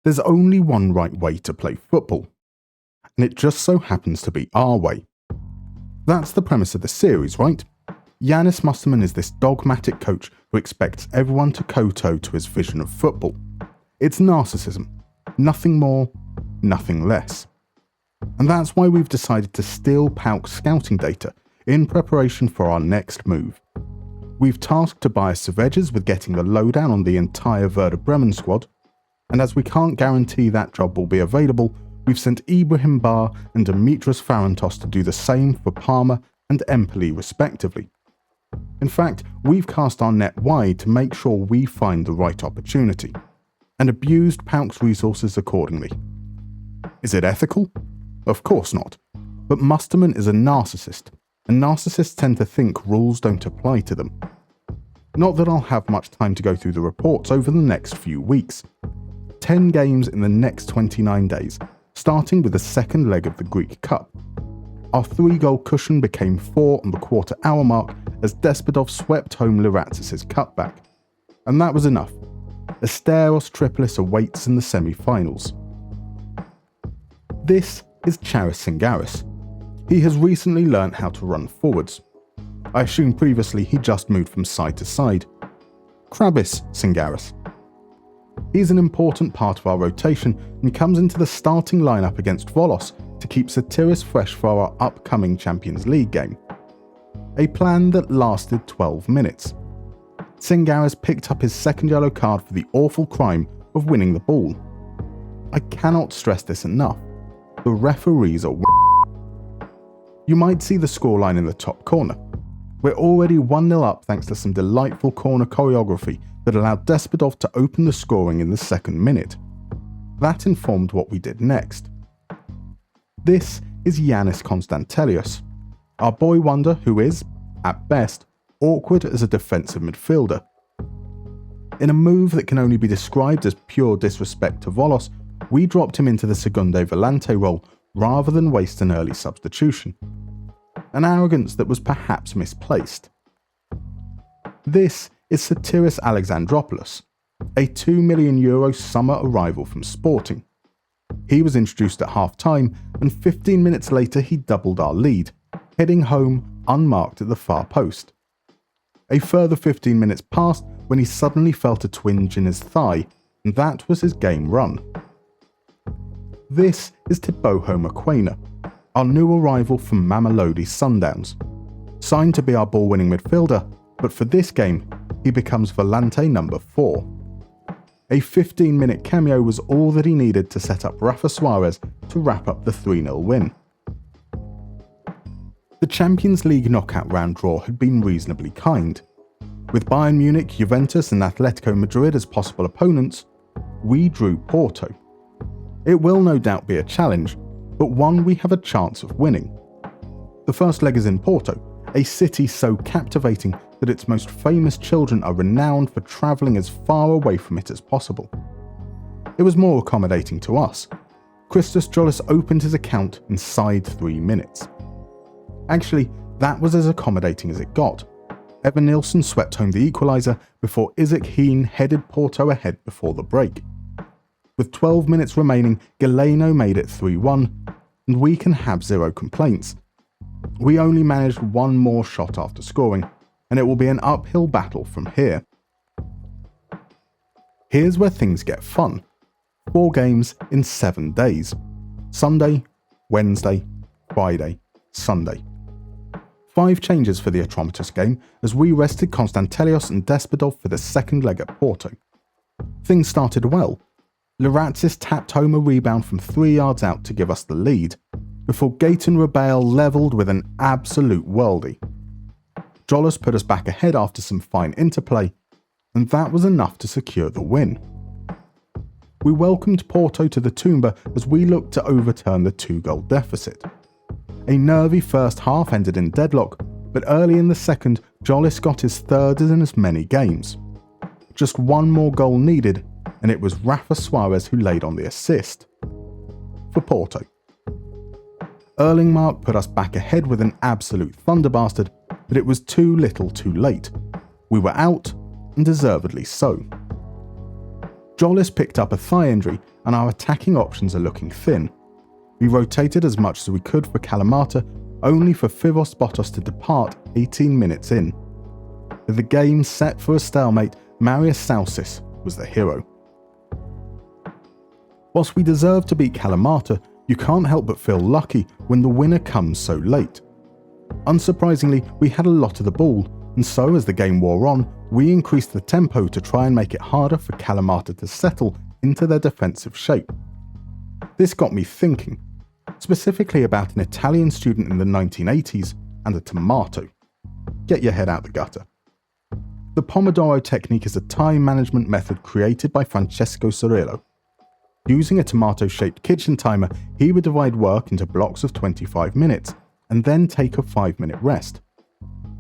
There's only one right way to play football, and it just so happens to be our way. That's the premise of the series, right? Yannis Mustermann is this dogmatic coach who expects everyone to kowtow to his vision of football. It's narcissism. Nothing more, nothing less. And that's why we've decided to steal PAOK scouting data in preparation for our next move. We've tasked Tobias Saveges with getting the lowdown on the entire Werder Bremen squad, and as we can't guarantee that job will be available, we've sent Ibrahim Bar and Dimitris Farantos to do the same for Parma and Empoli respectively. In fact, we've cast our net wide to make sure we find the right opportunity, and abused PAOK's resources accordingly. Is it ethical? Of course not. But Mustermann is a narcissist, and narcissists tend to think rules don't apply to them. Not that I'll have much time to go through the reports over the next few weeks. 10 games in the next 29 days, starting with the second leg of the Greek Cup. Our 3-goal cushion became 4 on the quarter-hour mark as Despodov swept home Liratzis' cutback. And that was enough. Asteros Tripolis awaits in the semi-finals. This is Charis Singaris. He has recently learnt how to run forwards. I assume previously he just moved from side to side. Krabis Singaris. He's an important part of our rotation and comes into the starting lineup against Volos to keep Sotiris fresh for our upcoming Champions League game. A plan that lasted 12 minutes. Singaris picked up his second yellow card for the awful crime of winning the ball. I cannot stress this enough. The referees are You might see the scoreline in the top corner. We're already 1-0 up thanks to some delightful corner choreography that allowed Despodov to open the scoring in the second minute. That informed what we did next. This is Yannis Konstantelios, our boy wonder who is, at best, awkward as a defensive midfielder. In a move that can only be described as pure disrespect to Volos, we dropped him into the Segunde Volante role rather than waste an early substitution. An arrogance that was perhaps misplaced. This is Sotiris Alexandropoulos, a €2 million summer arrival from Sporting. He was introduced at half-time, and 15 minutes later he doubled our lead, heading home unmarked at the far post. A further 15 minutes passed when he suddenly felt a twinge in his thigh, and that was his game run. This is Tiboho Mokoena, our new arrival from Mamelodi Sundowns. Signed to be our ball-winning midfielder, but for this game, he becomes Volante number 4. A 15-minute cameo was all that he needed to set up Rafa Suarez to wrap up the 3-0 win. The Champions League knockout round draw had been reasonably kind. With Bayern Munich, Juventus and Atletico Madrid as possible opponents, we drew Porto. It will no doubt be a challenge, but one we have a chance of winning. The first leg is in Porto, a city so captivating that its most famous children are renowned for travelling as far away from it as possible. It was more accommodating to us. Christos Jolis opened his account inside 3 minutes. Actually, that was as accommodating as it got. Evan Nilsson swept home the equaliser before Isaac Heen headed Porto ahead before the break. With 12 minutes remaining, Galeno made it 3-1, and we can have zero complaints. We only managed one more shot after scoring, and it will be an uphill battle from here. Here's where things get fun. 4 games in 7 days. Sunday, Wednesday, Friday, Sunday. 5 changes for the Atromitos game as we rested Konstantelios and Despodov for the second leg at Porto. Things started well. Liratzis tapped home a rebound from 3 yards out to give us the lead, before Gaetan Rabail levelled with an absolute worldie. Jolis put us back ahead after some fine interplay, and that was enough to secure the win. We welcomed Porto to the Toumba as we looked to overturn the 2-goal deficit. A nervy first half ended in deadlock, but early in the second, Jolis got his third in as many games. Just one more goal needed, and it was Rafa Suarez who laid on the assist. For Porto. Erlingmark put us back ahead with an absolute thunderbastard, but it was too little too late. We were out, and deservedly so. Jollis picked up a thigh injury and our attacking options are looking thin. We rotated as much as we could for Kalamata, only for Fivos Botos to depart 18 minutes in. With the game set for a stalemate, Marius Salsis was the hero. Whilst we deserve to beat Kalamata, you can't help but feel lucky when the winner comes so late. Unsurprisingly, we had a lot of the ball, and so as the game wore on, we increased the tempo to try and make it harder for Kalamata to settle into their defensive shape. This got me thinking, specifically about an Italian student in the 1980s and a tomato. Get your head out the gutter. The Pomodoro technique is a time management method created by Francesco Cirillo. Using a tomato-shaped kitchen timer, he would divide work into blocks of 25 minutes and then take a 5-minute rest.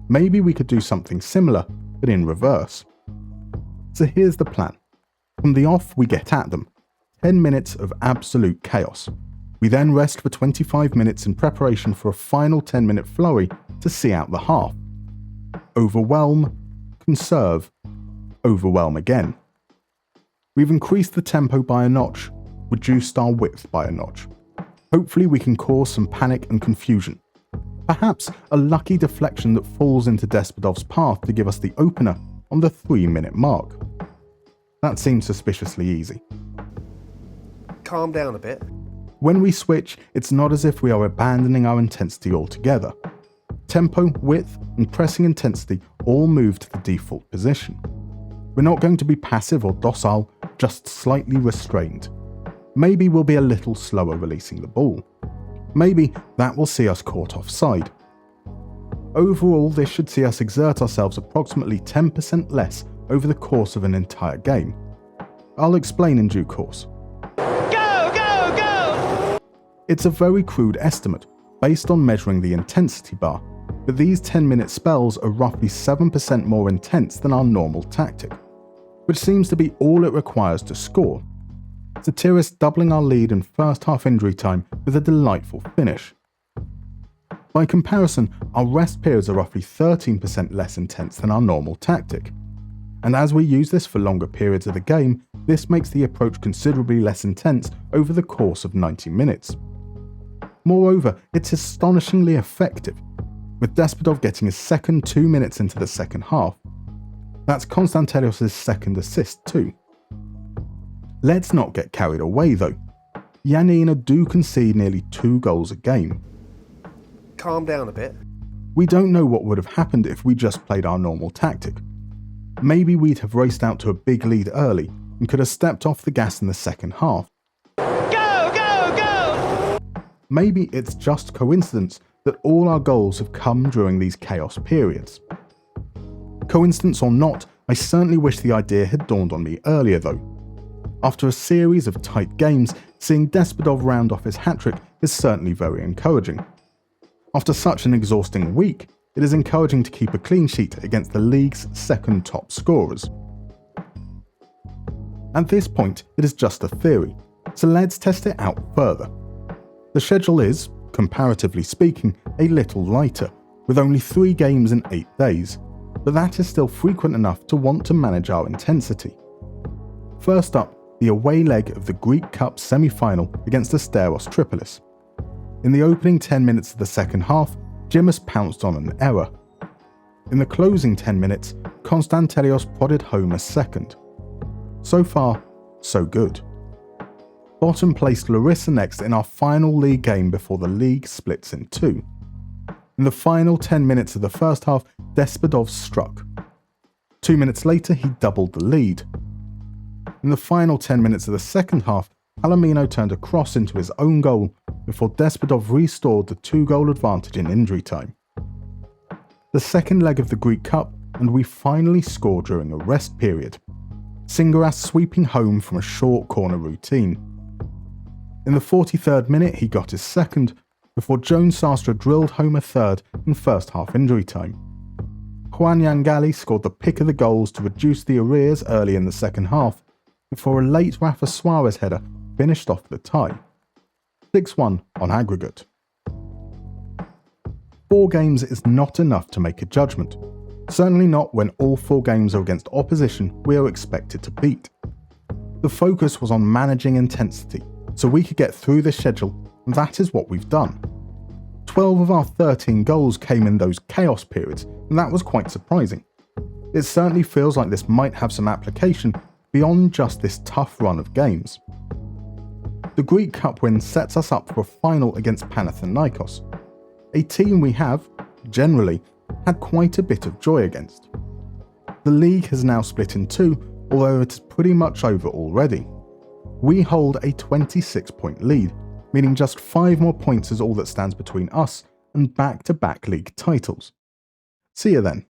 Maybe we could do something similar, but in reverse. So here's the plan. From the off, we get at them. 10 minutes of absolute chaos. We then rest for 25 minutes in preparation for a final 10-minute flurry to see out the half. Overwhelm, conserve, overwhelm again. We've increased the tempo by a notch, reduced our width by a notch. Hopefully we can cause some panic and confusion. Perhaps a lucky deflection that falls into Despodov's path to give us the opener on the 3-minute mark. That seems suspiciously easy. Calm down a bit. When we switch, it's not as if we are abandoning our intensity altogether. Tempo, width, and pressing intensity all move to the default position. We're not going to be passive or docile, just slightly restrained. Maybe we'll be a little slower releasing the ball. Maybe that will see us caught offside. Overall, this should see us exert ourselves approximately 10% less over the course of an entire game. I'll explain in due course. Go, go, go! It's a very crude estimate, based on measuring the intensity bar, but these 10-minute spells are roughly 7% more intense than our normal tactic, which seems to be all it requires to score. Satiris doubling our lead in first half injury time with a delightful finish. By comparison, our rest periods are roughly 13% less intense than our normal tactic, and as we use this for longer periods of the game, this makes the approach considerably less intense over the course of 90 minutes. Moreover, it's astonishingly effective, with Despodov getting his second 2 minutes into the second half. That's Konstantelios' second assist too. Let's not get carried away though. Yanina do concede nearly 2 goals a game. Calm down a bit. We don't know what would have happened if we just played our normal tactic. Maybe we'd have raced out to a big lead early and could have stepped off the gas in the second half. Go, go, go! Maybe it's just coincidence that all our goals have come during these chaos periods. Coincidence or not, I certainly wish the idea had dawned on me earlier though. After a series of tight games, seeing Despodov round off his hat-trick is certainly very encouraging. After such an exhausting week, it is encouraging to keep a clean sheet against the league's second top scorers. At this point, it is just a theory, so let's test it out further. The schedule is, comparatively speaking, a little lighter, with only 3 games in 8 days, but that is still frequent enough to want to manage our intensity. First up, the away leg of the Greek Cup semi-final against Asteros Tripolis. In the opening 10 minutes of the second half, Jimus pounced on an error. In the closing 10 minutes, Konstantelios prodded home a second. So far, so good. Bottom placed Larissa next in our final league game before the league splits in 2. In the final 10 minutes of the first half, Despodov struck. 2 minutes later, he doubled the lead. In the final 10 minutes of the second half, Palomino turned a cross into his own goal before Despodov restored the 2-goal advantage in injury time. The second leg of the Greek Cup, and we finally score during a rest period. Singaras sweeping home from a short corner routine. In the 43rd minute, he got his second, before Jones Sastra drilled home a third in first half injury time. Juan Yangali scored the pick of the goals to reduce the arrears early in the second half, before a late Rafa Suarez header finished off the tie. 6-1 on aggregate. 4 games is not enough to make a judgment, certainly not when all 4 games are against opposition we are expected to beat. The focus was on managing intensity so we could get through this schedule, and that is what we've done. 12 of our 13 goals came in those chaos periods, and that was quite surprising. It certainly feels like this might have some application beyond just this tough run of games. The Greek Cup win sets us up for a final against Panathinaikos, a team we have, generally, had quite a bit of joy against. The league has now split in two, although it is pretty much over already. We hold a 26-point lead, meaning just 5 more points is all that stands between us and back-to-back league titles. See you then.